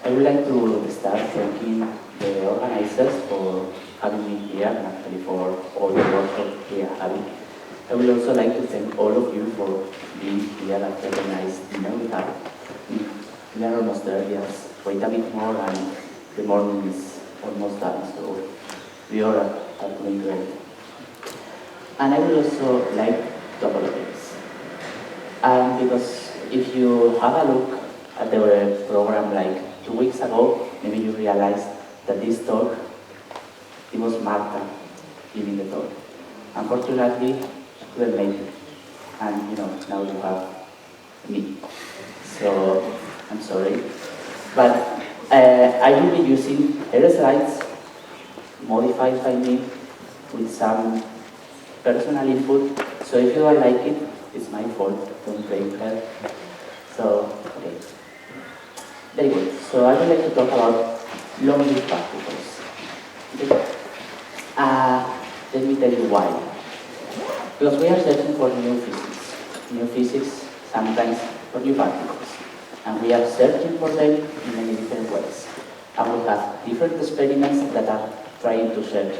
I would like to start thanking the organizers for having me here and actually for all the work we are having. I would also like to thank all of you for being here at the very nice dinner we have. We are almost there, yes. Wait a bit more and the morning is almost done, so we all are doing great. And I would also like to apologize. Because if you have a look at the program like 2 weeks ago, maybe you realized that this talk, it was Marta giving the talk. Unfortunately, she couldn't make it. And now you have me. So, I'm sorry. But I will be using her slides, modified by me, with some personal input. So if you don't like it, it's my fault. Don't blame her. So, okay. Very good. So I would like to talk about long-lived particles. Okay. Let me tell you why. Because we are searching for new physics. New physics, sometimes for new particles. And we are searching for them in many different ways. And we have different experiments that are trying to search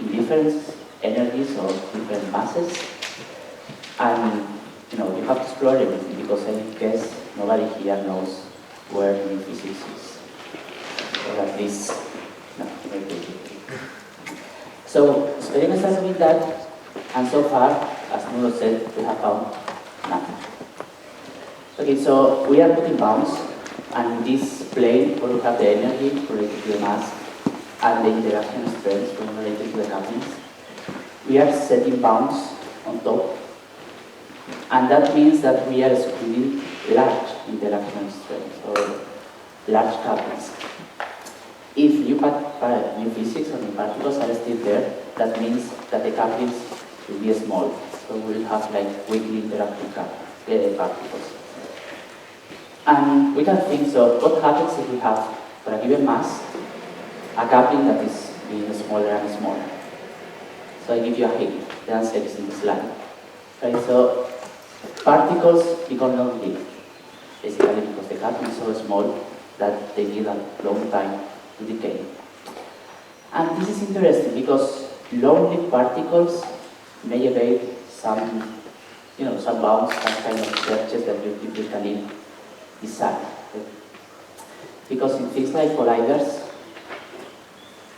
in different energies or different masses. And you have to explore everything, because I guess nobody here knows where new physics is. Or at least, no, maybe. So experiments are doing that, and so far, as Nuno said, we have found nothing. Okay, so we are putting bounds, and in this plane where we have the energy related to the mass and the interaction strengths related to the couplings, we are setting bounds on top, and that means that we are excluding large interaction strengths or large couplings. If new physics or new particles are still there, that means that the couplings will be small, so we will have like weakly interacting particles. And we can think, so what happens if we have, for a given mass, a coupling that is being smaller and smaller? So I give you a hint, the answer is in the slide. Right, so particles become long-lived, basically because the coupling is so small that they need a long time to decay. And this is interesting because long-lived particles may evade some bounds, some kind of searches that you typically design. Because in things like colliders,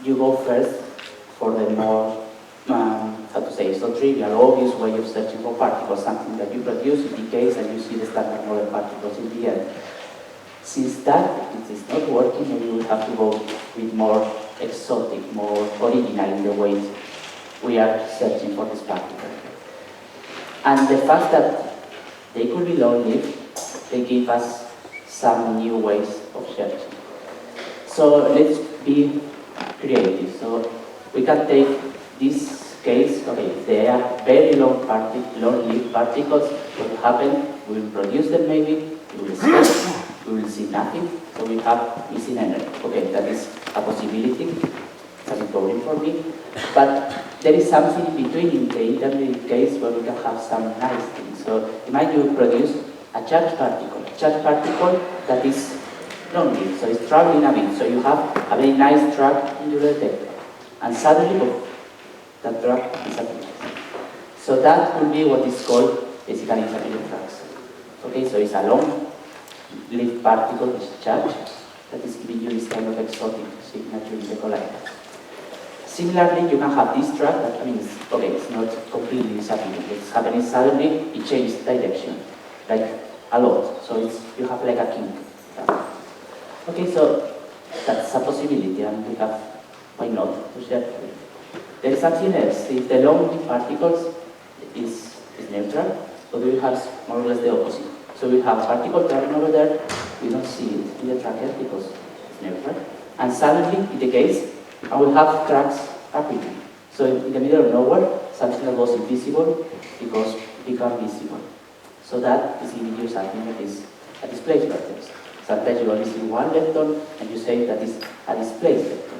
you go first for the more, so trivial, obvious way of searching for particles, something that you produce, it decays, and you see the standard model particles in the end. Since that it is not working, maybe we have to go with more exotic, more original in the ways we are searching for this particle. And the fact that they could be long-lived, they give us some new ways of searching. So let's be creative. So we can take this case, okay, they are very long-lived particles. What will happen? We will produce them maybe, we will search, we will see nothing, so we have missing energy. Okay, that is a possibility, it's a bit boring for me, but there is something in between in the intermediate case where we can have some nice things. So imagine you produce a charged particle that is long-lived, so it's traveling a bit, so you have a very nice track in your detector, and suddenly that track disappears. So that will be what is called basically intermediate tracks. Okay, so it's a long-lived particle which is charged that is giving you this kind of exotic signature in the collider. Similarly, you can have this track that means, okay, it's not completely disappearing, it's happening suddenly, it changes direction, like a lot, so you have like a kink. Okay, so that's a possibility, and we have, why not, to share it. There is something else. If the long-lived particles is neutral, so we have more or less the opposite. So we have a particle traveling over there, we don't see it in the tracker because it's neutral, and suddenly it decays, and we have tracks appearing. So in the middle of nowhere, something that was invisible because it becomes visible. So that is giving you something that is a displaced vector. Sometimes you only see one vector, and you say that is a displaced vector.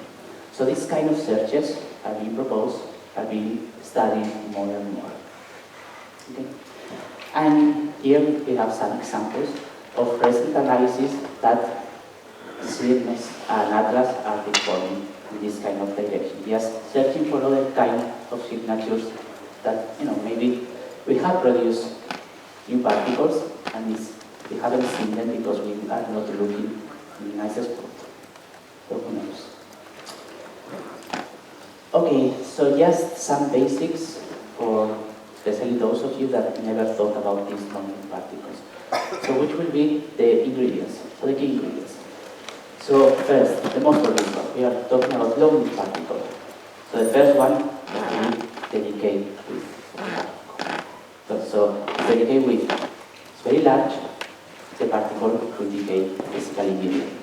So these kind of searches are being proposed, are being studied more and more. Okay? And here we have some examples of recent analysis that CMS and Atlas are reforming in this kind of direction. Just searching for other kind of signatures that, maybe we have produced new particles and we haven't seen them because we are not looking in the nicest spot. So who knows? Okay, so just some basics for especially those of you that never thought about these non-living particles. So which will be the ingredients, so the key ingredients. So first, the most obvious one, we are talking about long-living particles. So the first one is the decay width. So the decay width is very large, the particle will decay basically immediately.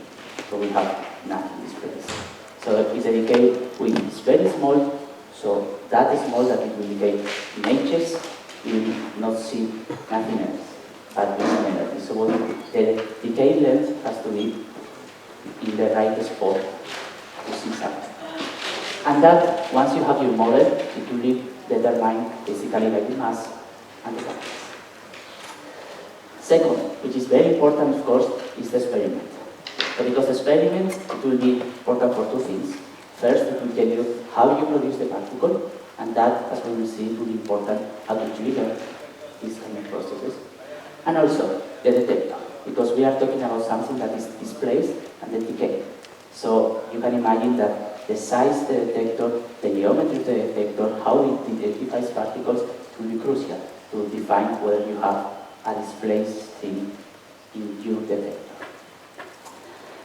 So we have nothing in this place. So if the decay width is very small, so that is small that it will decay in inches, you will not see nothing else but mission energy. So the decay length has to be in the right spot to see something. And that, once you have your model, it will be determined basically by the mass and the size. Second, which is very important, of course, is the experiment. So because the experiment, it will be important for two things. First, it will tell you how you produce the particle, and that, as we will see, it will be important how to trigger these kind of processes. And also, the detector, because we are talking about something that is displaced and then decay. So you can imagine that the size of the detector, the geometry of the detector, how it identifies particles will be crucial to define whether you have a displaced thing in your detector.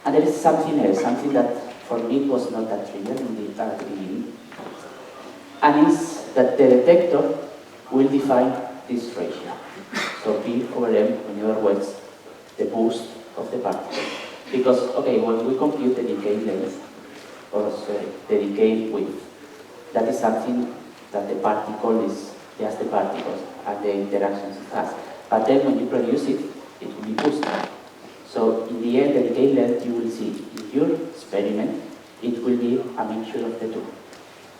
And there is something else, something that for me was not that trivial in the beginning, and is that the detector will define this ratio. So P over M, in other words, the boost of the particle. Because, okay, when we compute the decay length, or sorry, the decay width, that is something that the particle is just the particles and the interactions it has. But then when you produce it, it will be boosted. So in the end, the decay length you will see in your experiment, it will be a mixture of the two.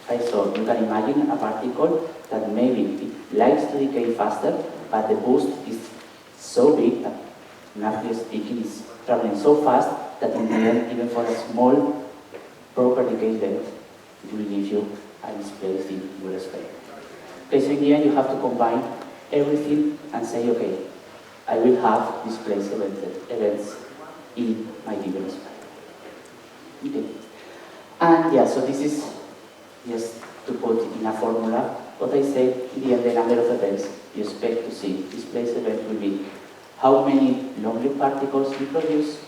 Okay, so you can imagine a particle that maybe it likes to decay faster, but the boost is so big that, roughly speaking, is traveling so fast that in the end, even for a small proper decay length, it will give you a displaced in your experiment. Okay, so in the end, you have to combine everything and say, okay, I will have displaced events in my given experiment. Okay. And yeah, so this is just to put in a formula what I said. In the end, the number of events you expect to see. Displaced event will be how many long-lived particles you produce,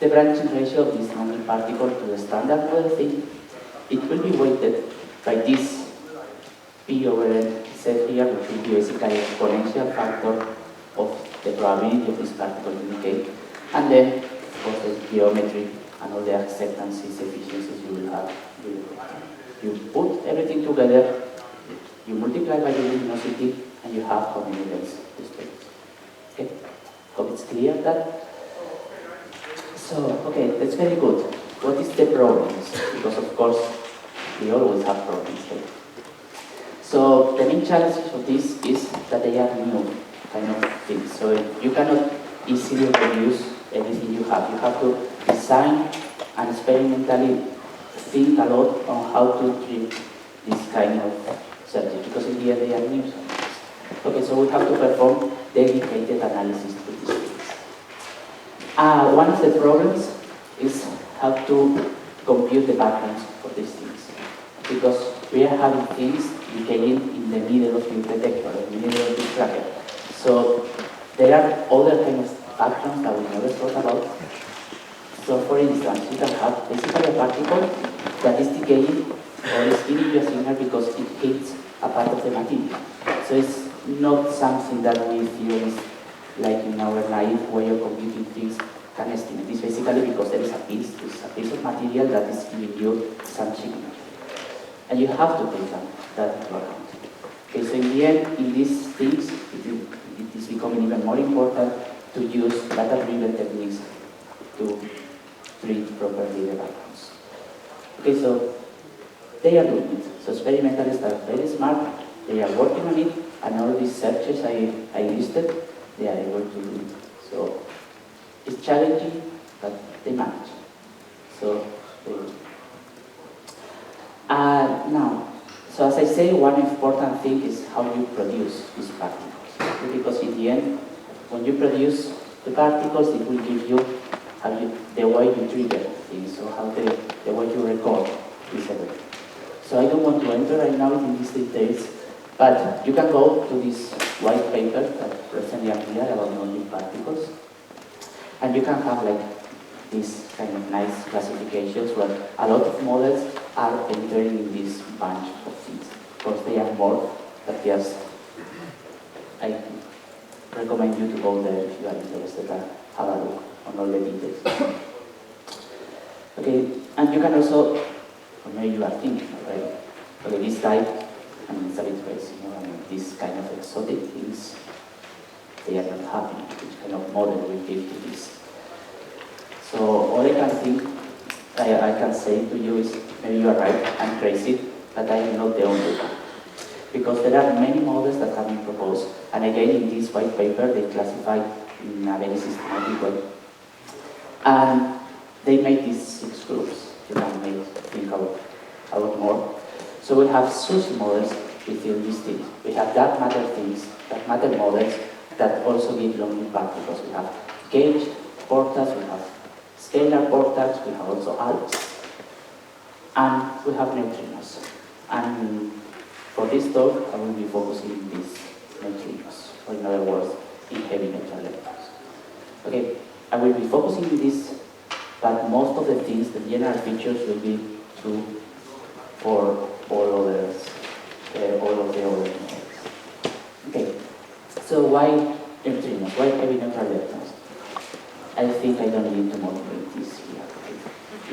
the branching ratio of this long-lived particle to the standard model thing. It will be weighted by this P over N set here, which will be basically an exponential factor of the probability of this particle to decay. And then, of course, the geometry and all the acceptances, efficiencies you will have. You put everything together, you multiply by the luminosity, and you have how many events displayed. Okay? Hope it's clear that. So, okay, that's very good. What is the problems? Because of course, we always have problems. Right? So the main challenge of this is that they are new kind of things. So you cannot easily reproduce everything you have. You have to design and experimentally think a lot on how to treat this kind of subject, because in the end they are new subjects. Okay, so we have to perform dedicated analysis to these things. One of the problems is how to compute the patterns for these things, because we are having things decaying in the middle of your detector, in the middle of this bracket. So there are other kind of patterns that we never thought about. So for instance, you can have basically a particle that is decaying or is giving you a signal because it hits a part of the material. So it's not something that we theorists, like in our naive way of computing things, can estimate. It's basically because there is a piece of material that is giving you some signal. And you have to take that into account. Okay, so in the end, in these things, it is becoming even more important to use data-driven techniques to treat properly the backgrounds. Okay, so they are doing it. So experimentalists are very smart, they are working on it, and all these searches I listed, they are able to do it. So it's challenging, but they manage. So, now, so as I say, one important thing is how you produce these particles. Because in the end, when you produce the particles, it will give you the way you trigger things, so how the way you record this event. So I don't want to enter right now in these details, but you can go to this white paper that recently appeared about non particles, and you can have like these kind of nice classifications where a lot of models are entering in this bunch of things. Of course, they are more, but just I recommend you to go there if you are interested and have a look on all the details. Okay, and you can also, or maybe you are thinking already, okay, this guy, I mean, it's a bit crazy, you know, I mean, these kind of exotic things, they are not happening. Which kind of model will give to this? So all I can think, I can say to you is, maybe you are right, I'm crazy, but I am not the only one. Because there are many models that have been proposed, and again in this white paper they classify in a very systematic way. And they made these 6 groups. You can think about more. So we have SUSY models within these things. We have dark matter things, dark matter models that also give long particles. We have gauge portals, we have scalar portals, we have also ALPS, and we have neutrinos. And for this talk, I will be focusing on these neutrinos, or in other words, in heavy neutral electrons. Okay, I will be focusing on this, but most of the things, the general features, will be true for all others, all of the other models. Okay, so why neutrinos? Why heavy neutral electrons? I think I don't need to motivate this here. Okay?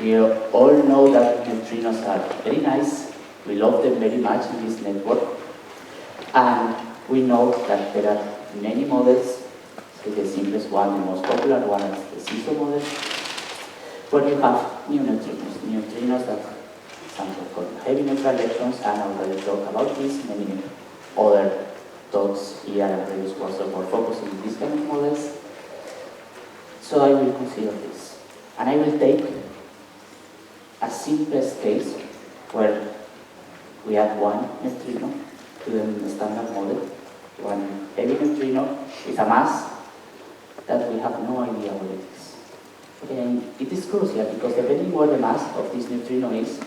We all know that neutrinos are very nice. We love them very much in this network. And we know that there are many models. So the simplest one, the most popular one, is the CISO model, where you have new neutrinos that some are called heavy neutral electrons, and I already talked about this. Many other talks here and previous courses were focusing on these kind of models. So I will consider this. And I will take a simplest case where we add one neutrino to the standard model, one heavy neutrino with a mass that we have no idea what it is. Okay, and it is crucial because depending where the mass of this neutrino is,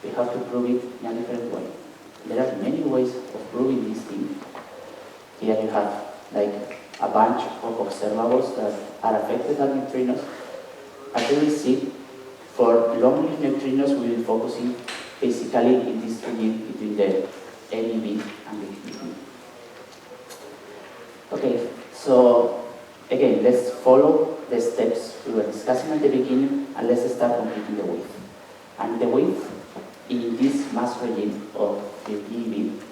we have to prove it in a different way. There are many ways of proving this thing. Here you have like a bunch of observables that are affected by neutrinos. As you will see, for long-lived neutrinos, we will be focusing basically in this region between the LEV and the EV. Okay, so again, let's follow the steps we were discussing at the beginning, and let's start computing the width. And the width in this mass regime of the EV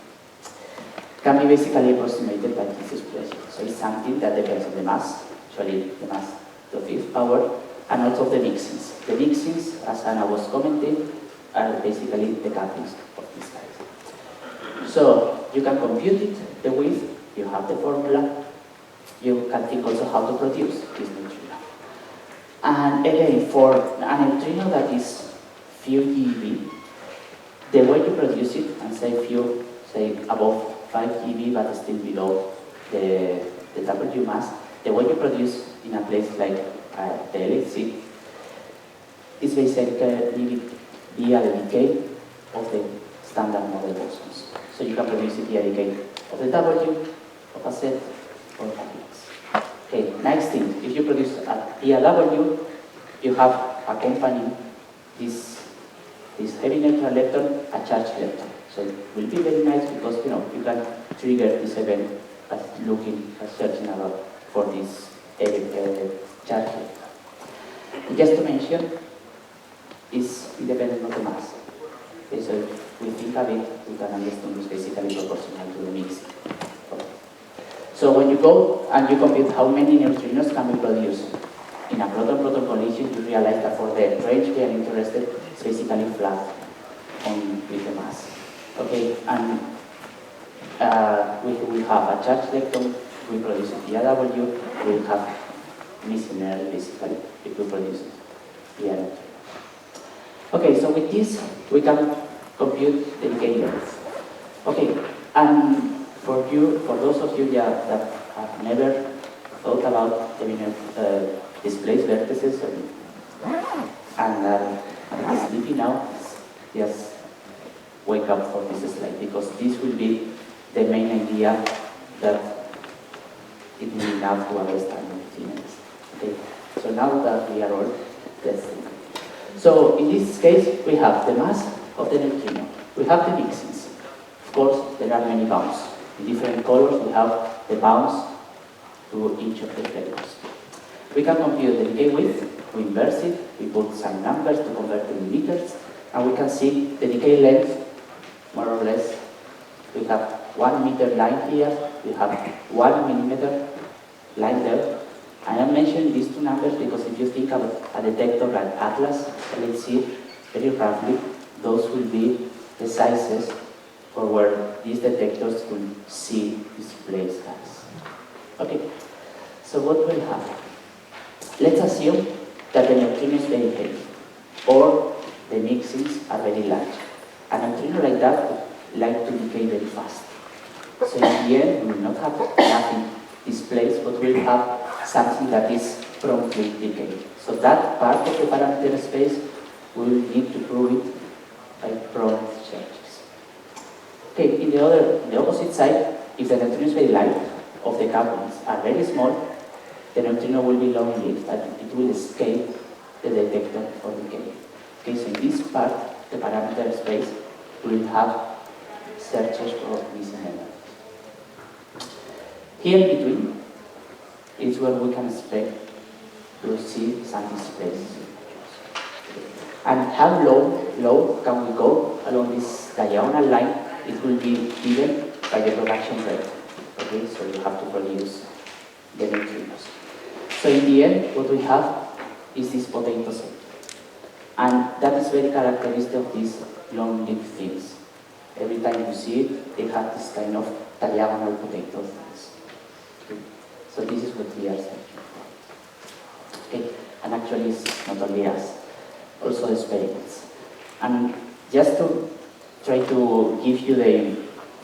can be basically approximated by this expression. So it's something that depends on the mass, actually the mass to the 5th power, and also the mixins. The mixins, as Anna was commenting, are basically the couplings of these guys. So you can compute it, the width, you have the formula, you can think also how to produce this neutrino. And again, for a neutrino that is few eV, the way you produce it, and say few, say above 5 eV but still below the W mass, the way you produce in a place like the LHC is basically via the decay of the standard model bosons. So you can produce it via decay of the W, of a set, or of X. Okay, next thing, if you produce via W, you have accompanying this heavy neutral electron, a charged electron. So it will be very nice because you can trigger this event as searching about for this charged electron. And just to mention, is independent of the mass. Okay, so if we think of it, we can understand it's basically proportional to the mix. Okay. So when you go and you compute how many neutrinos can be produced in a proton-proton collision, you realize that for the range we are interested, it's basically flat with the mass. Okay, and we will have a charged electron, we produce it via W, we will have missing energy basically if we produce it via neutrino. Okay, so with this, we can compute the decay length. Okay, and for those of you that have never thought about displaced vertices and are sleepy now, just wake up for this slide, because this will be the main idea that it will be enough to understand neutrinos. Okay, so now that we are all, let's think. So in this case, we have the mass of the neutrino. We have the mixins. Of course, there are many bounds. In different colors, we have the bounds to each of the flavors. We can compute the decay width, we inverse it, we put some numbers to convert to meters, and we can see the decay length, more or less. We have 1 meter line here, we have 1 millimeter line there. I am mentioning these two numbers because if you think of a detector like Atlas, let's see very roughly, those will be the sizes for where these detectors will see displaced gas. Okay, so what will happen? Let's assume that the neutrino is very heavy, or the mixins are very large. A neutrino like that would like to decay very fast. So in the end, we will not have nothing displaced, but we'll have something that is promptly decayed. So that part of the parameter space, we will need to prove it by prompt changes. Okay, in the opposite side, if the neutrino is very light, of the couplings are very small, the neutrino will be long-lived and it will escape the detector for decay. Okay, so in this part, the parameter space, we will have searches for missing elements. Here in between is where we can expect to see some displays. And how low can we go along this diagonal line? It will be given by the production rate. Okay, so you have to produce the neutrinos. So in the end, what we have is this potato shape. And that is very characteristic of these long-lived things. Every time you see it, they have this kind of diagonal potato things. Okay. So this is what we are searching for. Okay. And actually, it's not only us, also the experiments. And just to try to give you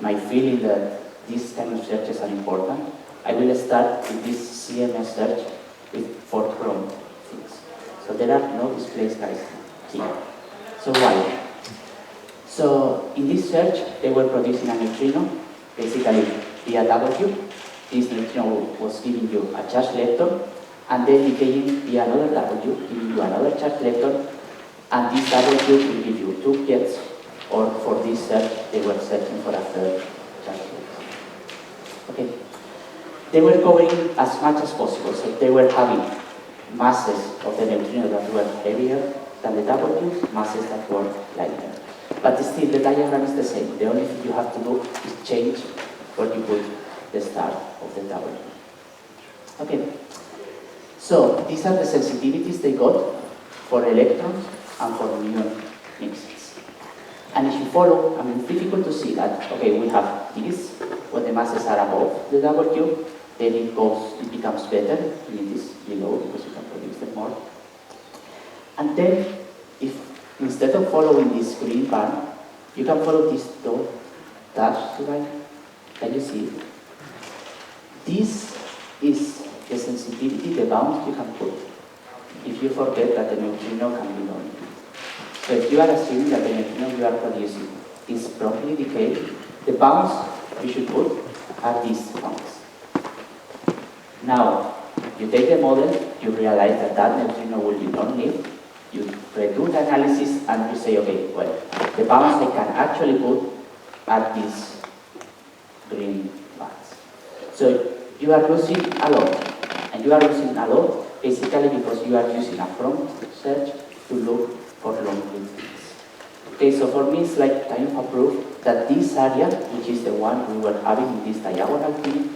my feeling that these kind of searches are important, I will start with this CMS search with 4 chrome things. So there are no displaced guys here. So why? So in this search, they were producing a neutrino, basically via W. This neutrino was giving you a charge lepton, and then decaying via another W, giving you another charge lepton, and this W will give you 2 jets, or for this search, they were searching for a third charge lepton. Okay. They were covering as much as possible, so they were having masses of the neutrino that were heavier than the W, masses that were lighter. But still, the diagram is the same. The only thing you have to do is change where you put the start of the W. Okay, so these are the sensitivities they got for electrons and for muon mixes. And if you follow, I mean, it's difficult to see that, okay, we have this, when the masses are above the W, then it becomes better, and it is below because you can produce them more. And then, if instead of following this green bar, you can follow this dashed line. Can you see it? This is the sensitivity, the bounds you can put if you forget that the neutrino can be known. So if you are assuming that the neutrino you are producing is properly decayed, the bounds you should put are these bounds. Now, you take the model, you realize that that neutrino will be non-lived, you redo the analysis and you say, okay, well, the bounds I can actually put are these green bars. So you are losing a lot, and you are losing a lot basically because you are using a prompt search to look for long-lived things. Okay, so for me it's like kind of a proof that this area, which is the one we were having in this diagonal thing,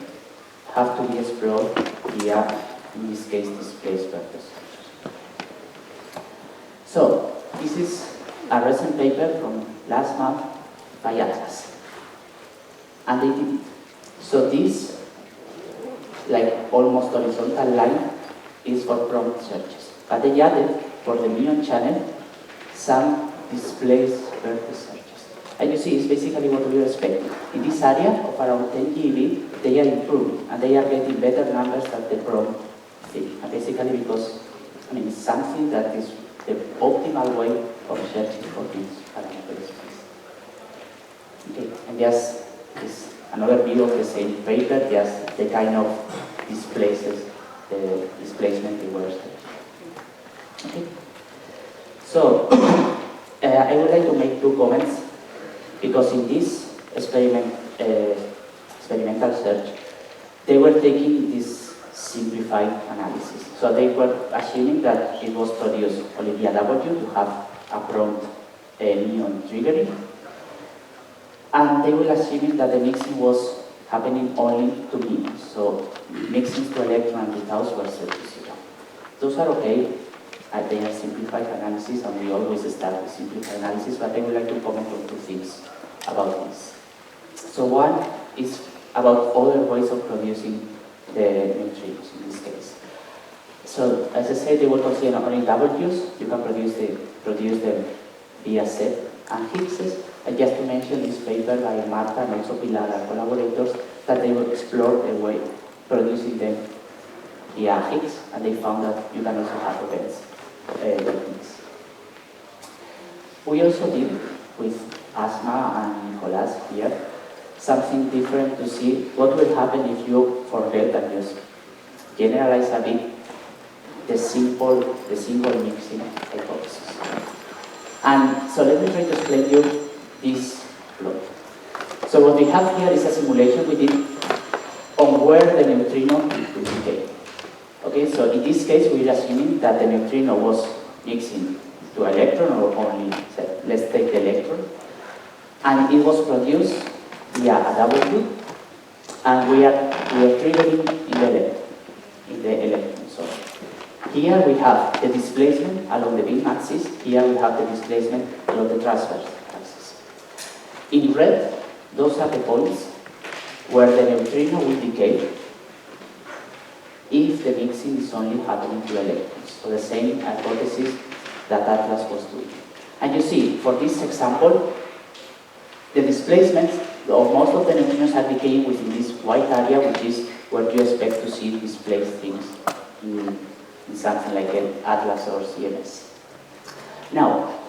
have to be explored via, in this case, displaced vertices. So, this is a recent paper from last month by Atlas. And they did it. So this, like almost horizontal line, is for prompt searches. But they added, for the muon channel, some displays vertex searches. And you see, it's basically what we are expecting. In this area of around 10 GB, they are improving, and they are getting better numbers than the prompt thing. And basically because, I mean, it's something that is the optimal way of searching for these parameter space. Okay, and just this another view of the same paper, just the kind of displaces, the displacement they were searching. Okay. So, I would like to make 2 comments, because in this experimental search, they were taking this simplified analysis. So they were assuming that it was produced only via W to have a prompt neon triggering, and they were assuming that the mixing was happening only to me. So mixings to electron and without were set to 0. Those are okay. They are simplified analysis, and we always start with simplified analysis, but I would like to comment on 2 things about this. So one is about other ways of producing the neutrinos in this case. So as I said, they were considering only W's. You can produce them via set and Higgses. And just to mention this paper by Marta and also Pilar and collaborators, that they would explore a way producing them via Higgs, and they found that you can also have events. We also did with Asma and Nicolas here something different to see what will happen if you forget and just generalize a bit the single mixing hypothesis. And so let me try to explain you this plot. So what we have here is a simulation we did on where the neutrino will decay. Okay, so in this case, we're assuming that the neutrino was mixing to electron or only, let's take the electron, and it was produced via a W, and we are triggering in the electron. So here we have the displacement along the beam axis. Here we have the displacement along the transverse axis. In red, those are the points where the neutrino will decay if the mixing is only happening to electrons. So the same hypothesis that Atlas was doing. And you see, for this example, the displacements of most of the neutrinos are decaying within this white area, which is where you expect to see displaced things in something like an Atlas or CMS. Now,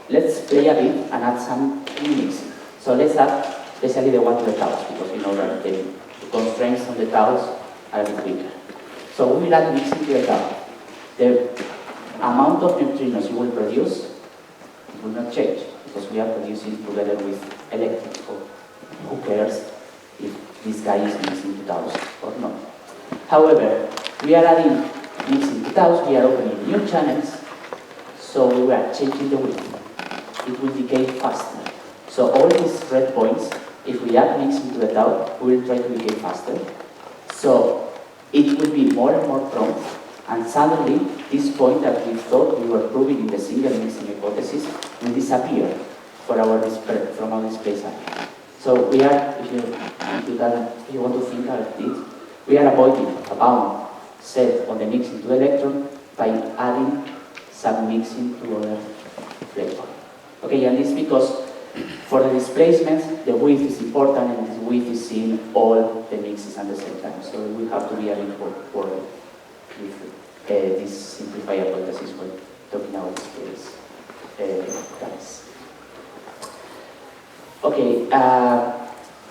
let's play a bit and add some mixing. So let's add especially the one to the taus, because we know that the constraints on the taus are a bit weaker. So we will add mixing to the tau. The amount of neutrinos you will produce will not change, because we are producing together with electrons. So who cares if this guy is mixing to taus or not? However, we are adding mixing to taus, we are opening new channels, so we are changing the width. It will decay faster. So all these red points, if we add mixing to the tau, we will try to decay faster. So it will be more and more prompt, and suddenly this point that we thought we were proving in the single mixing hypothesis will disappear from our display area. So we are, if you want to think about it, we are avoiding a bound set on the mixing to electron by adding some mixing to other flavor. Okay, and this because for the displacements, the width is important, and this width is seeing all the mixes at the same time. So we have to be a little worried with this simplified hypothesis when talking about displays, guys. Okay,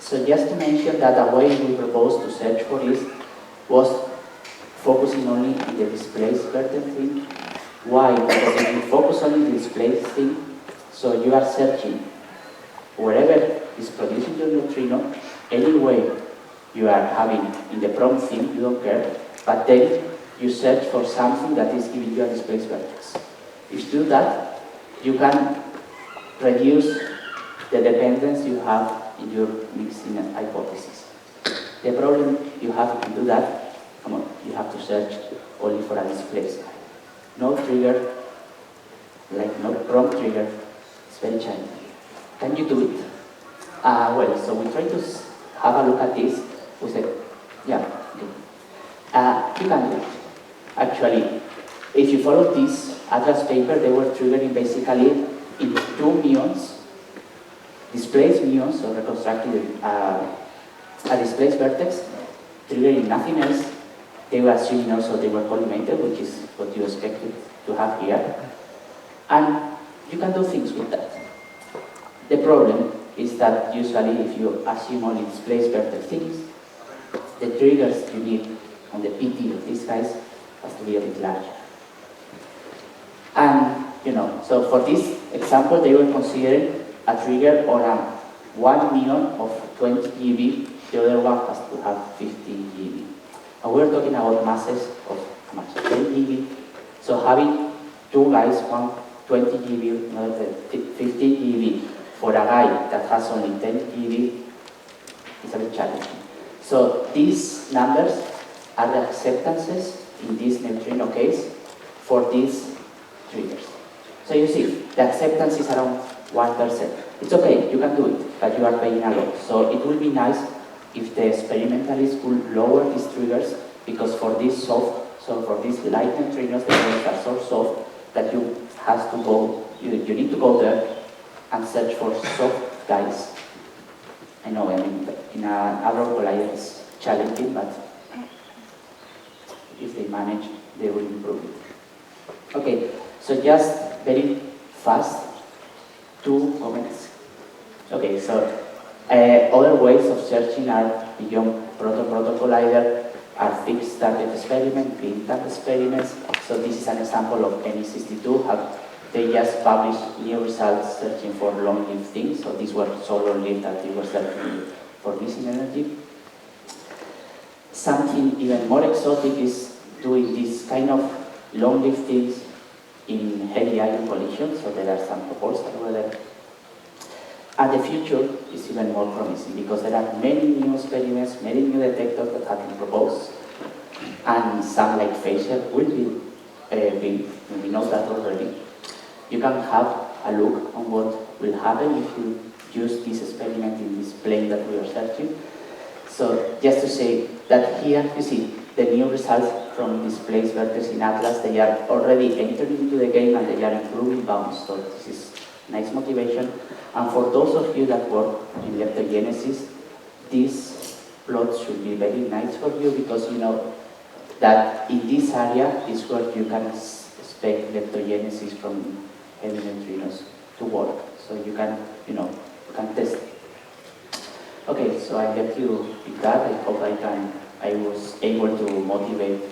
so just to mention that the way we proposed to search for this was focusing only on the displays vertex thing. Why? Because if you focus only on the displays thing, so you are searching wherever is producing your neutrino, anyway you are having in the prompt thing, you don't care, but then you search for something that is giving you a displaced vertex. If you do that, you can reduce the dependence you have in your mixing hypothesis. The problem you have if you do that, come on, you have to search only for a displaced. No trigger, like no prompt trigger, it's very challenging. Can you do it? Well, so we try to have a look at this. We said, yeah, okay. You can do it. Actually, If you follow this Atlas paper, they were triggering basically in 2 muons, displaced muons, so reconstructed a displaced vertex, triggering nothing else. They were assuming also they were collimated, which is what you expected to have here. And you can do things with that. The problem is that usually if you assume only displaced vertex things, the triggers you need on the PT of these guys has to be a bit larger. And, so for this example, they were considering a trigger on a 1 muon of 20 GeV, the other one has to have 15 GeV. And we're talking about masses of how much? 10 GeV. So having 2 guys, one 20 GeV, another 15 GeV, for a guy that has only 10 GeV is a bit challenging. So these numbers are the acceptances in this neutrino case for these triggers. So you see, the acceptance is around 1%. It's okay, you can do it, but you are paying a lot. So it will be nice if the experimentalists could lower these triggers, because for this for these light neutrinos, the triggers are so soft that you need to go there and search for soft guys. I know, in an hadron collider it's challenging, but if they manage, they will improve it. Okay, so just very fast, 2 comments. Okay, so other ways of searching are beyond proto-proto collider, are fixed target experiment, beam tap experiments. So this is an example of NE62. They just published new results searching for long-lived things. So these were so long-lived that they were searching for missing energy. Something even more exotic is doing this kind of long-lived things in heavy ion collisions. So there are some proposals over there. And the future is even more promising because there are many new experiments, many new detectors that have been proposed, and some like Phaser will be built. We know that already. You can have a look on what will happen if you use this experiment in this plane that we are searching. So just to say that here you see the new results from displaced vertex in Atlas. They are already entering into the game and they are improving bounds. So this is nice motivation. And for those of you that work in leptogenesis, these plots should be very nice for you because you know that in this area is where you can expect leptogenesis from heavy neutrinos to work. So you can, you can test it. Okay, so I left you with that. I hope I was able to motivate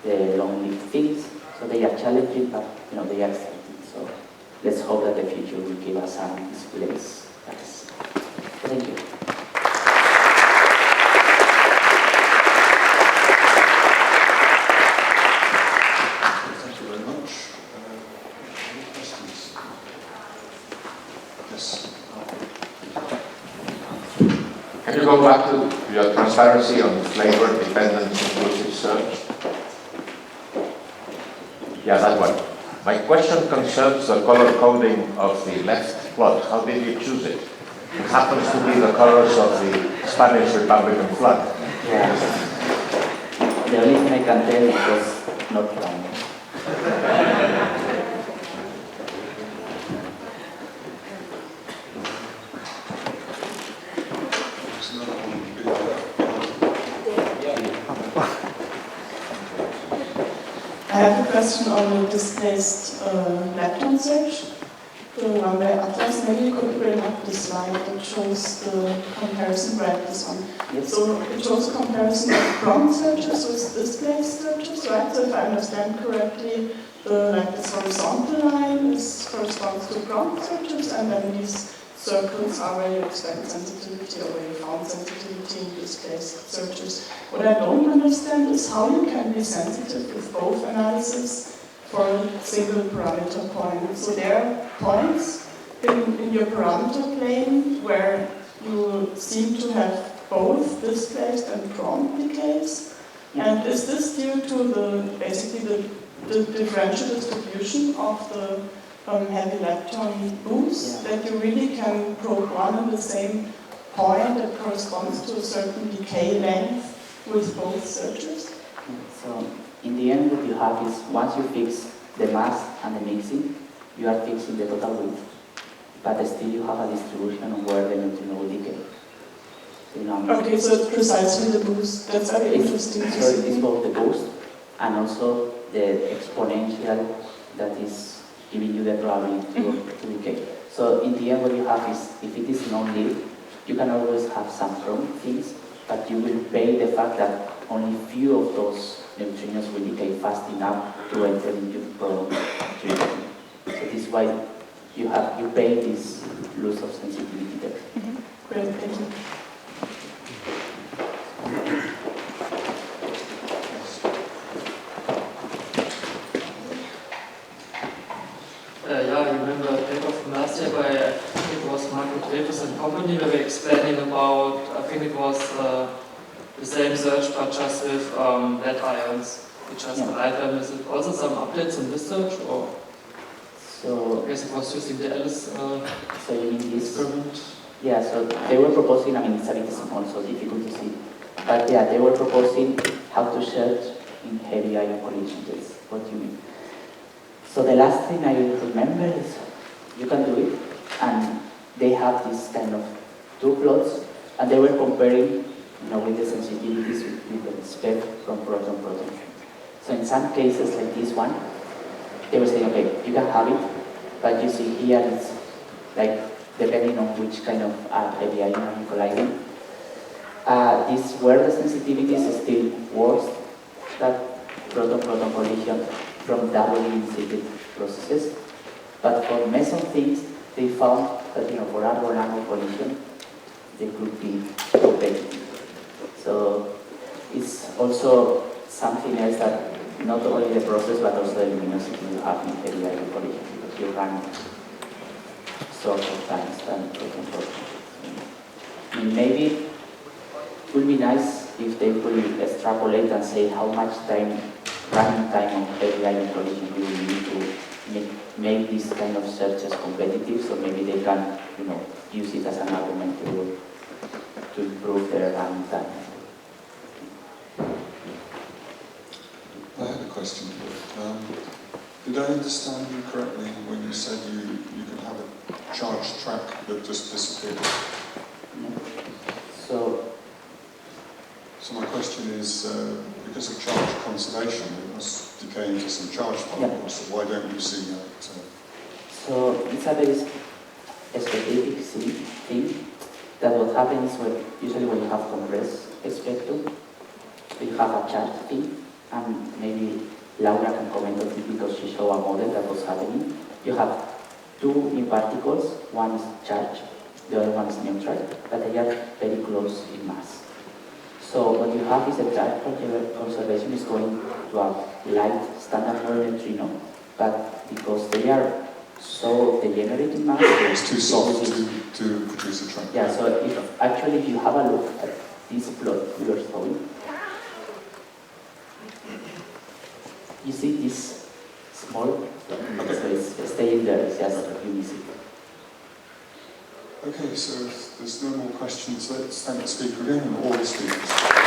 the long-lived things. So they are challenging, but they are exciting. So let's hope that the future will give us some displays. Thank you. Thank you very much. Any questions? Yes. Can you go back to your transparency on flavor-dependent inclusive search? Yeah, that one. My question concerns the color coding of the left plot. How did you choose it? It happens to be the colors of the Spanish Republican flag. Yeah. The only thing I can tell is it was not random. I have a question on the displaced lepton search. The one by Atlas, maybe you could bring up the slide that shows the comparison, right, this one. Yes. So it shows a comparison of prompt searches with displaced searches, right? So if I understand correctly, this horizontal line corresponds to prompt searches, and then these circles are where you expect sensitivity or where you found sensitivity in displaced searches. What I don't understand is how you can be sensitive with both analysis for a single parameter point. So there are points in your parameter plane where you seem to have both displaced and prompt decays. And is this due to basically the differential distribution of the heavy lepton boost, that you really can probe one and the same point that corresponds to a certain decay length with both searches? So in the end, what you have is, once you fix the mass and the mixing, you are fixing the total width, but still you have a distribution of where the neutrino will decay. So, Okay, so it's precisely the boost. That's very interesting to so see. it's both the boost and also the exponential that is giving you the probability to decay. So in the end, what you have is, if it is non-linear, you can always have some from things, but you will pay the fact that only few of those neutrinos will decay fast enough to enter into the problem treatment. So this is why you pay this loss of sensitivity there. Great, thank you. Yeah, I remember a paper from last year by, I think it was Marco Dreyfus and company, where we were explaining about, I think it was the same search, but just with lead ions, which just write them. Is it also some updates in this search, or? So, I guess it was using the Alice so you mean this? experiment. Yeah, so they were proposing, I mean, it's a bit small, so difficult to see. But yeah, they were proposing how to search in heavy ion collision. That's what you mean. So the last thing I remember is you can do it, and they have this kind of two plots, and they were comparing, with the sensitivities with the spec from proton-proton. So in some cases, like this one, they were saying, okay, you can have it, but you see here it's like depending on which kind of heavy ion are you colliding. This where the sensitivity is still worse than proton-proton collision from doubly inserted processes. But for meson things, they found that for argon-argon collision, they could be competitive. So it's also something else that not only the process but also the luminosity you have in heavy ion collision, because you run sort of times than proton-proton. I mean, maybe it would be nice if they could extrapolate and say how much running time of heavy ion collision you will need to make these kind of searches competitive, so maybe they can, use it as an argument to improve their running time. I had a question. Did I understand you correctly when you said you can have a charged track that just disappears? No. So my question is, because of charge conservation, it must decay into some charged particles. So why don't you see that? So it's a very specific thing that what happens usually when you have compressed spectrum, you have a charge thing, and maybe Laura can comment on it because she showed a model that was happening. You have two new particles, one is charged, the other one is neutral, but they are very close in mass. So what you have is the charge conservation is going to a light standard model neutrino, but because they are so degenerate in mass, It's too soft to produce a track. Yeah, so if you have a look at this plot we are showing, you see this small, so it's staying there, it's just you miss it. Okay, so if there's no more questions, let's thank the speaker again and all the speakers.